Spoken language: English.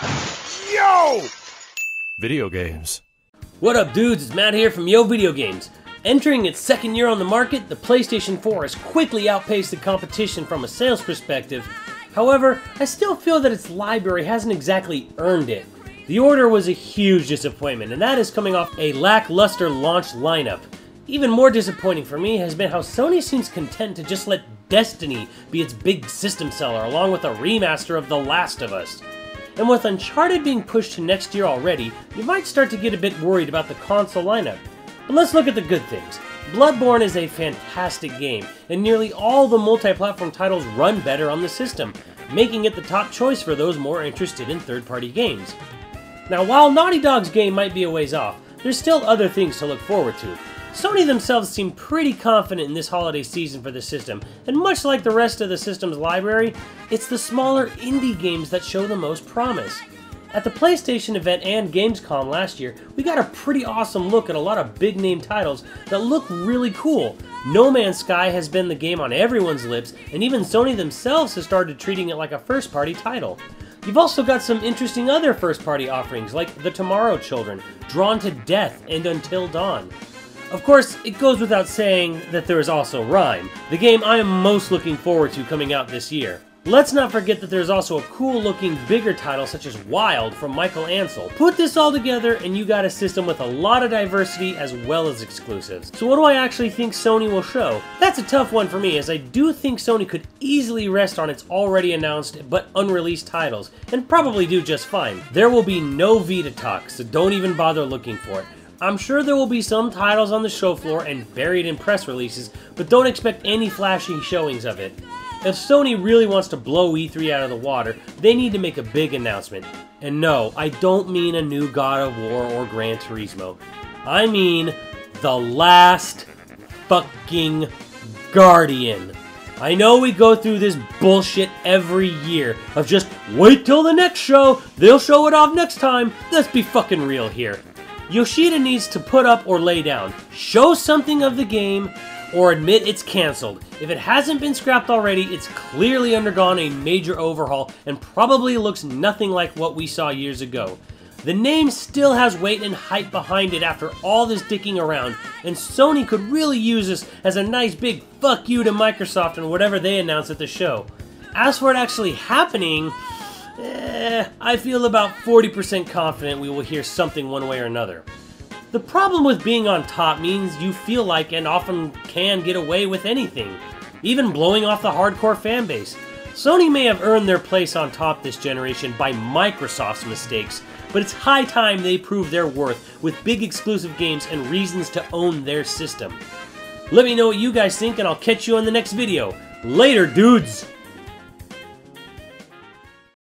Yo! Video games. What up, dudes? It's Matt here from YoVideogames. Entering its second year on the market, the PlayStation 4 has quickly outpaced the competition from a sales perspective. However, I still feel that its library hasn't exactly earned it. The Order was a huge disappointment, and that is coming off a lackluster launch lineup. Even more disappointing for me has been how Sony seems content to just let Destiny be its big system seller, along with a remaster of The Last of Us. And with Uncharted being pushed to next year already, you might start to get a bit worried about the console lineup. But let's look at the good things. Bloodborne is a fantastic game, and nearly all the multi-platform titles run better on the system, making it the top choice for those more interested in third-party games. Now, while Naughty Dog's game might be a ways off, there's still other things to look forward to. Sony themselves seem pretty confident in this holiday season for the system, and much like the rest of the system's library, it's the smaller indie games that show the most promise. At the PlayStation event and Gamescom last year, we got a pretty awesome look at a lot of big-name titles that look really cool. No Man's Sky has been the game on everyone's lips, and even Sony themselves has started treating it like a first-party title. You've also got some interesting other first-party offerings like The Tomorrow Children, Drawn to Death, and Until Dawn. Of course, it goes without saying that there is also Rime, the game I am most looking forward to coming out this year. Let's not forget that there's also a cool-looking, bigger title such as Wild from Michael Ansel. Put this all together and you got a system with a lot of diversity as well as exclusives. So what do I actually think Sony will show? That's a tough one for me, as I do think Sony could easily rest on its already announced but unreleased titles, and probably do just fine. There will be no Vita talk, so don't even bother looking for it. I'm sure there will be some titles on the show floor and buried in press releases, but don't expect any flashy showings of it. If Sony really wants to blow E3 out of the water, they need to make a big announcement. And no, I don't mean a new God of War or Gran Turismo. I mean the last fucking Guardian. I know we go through this bullshit every year of just wait till the next show, they'll show it off next time. Let's be fucking real here. Yoshida needs to put up or lay down, show something of the game, or admit it's cancelled. If it hasn't been scrapped already, it's clearly undergone a major overhaul and probably looks nothing like what we saw years ago. The name still has weight and hype behind it after all this dicking around, and Sony could really use this as a nice big fuck you to Microsoft and whatever they announce at the show. As for it actually happening, I feel about 40% confident we will hear something one way or another. The problem with being on top means you feel like and often can get away with anything, even blowing off the hardcore fanbase. Sony may have earned their place on top this generation by Microsoft's mistakes, but it's high time they prove their worth with big exclusive games and reasons to own their system. Let me know what you guys think and I'll catch you on the next video. Later, dudes!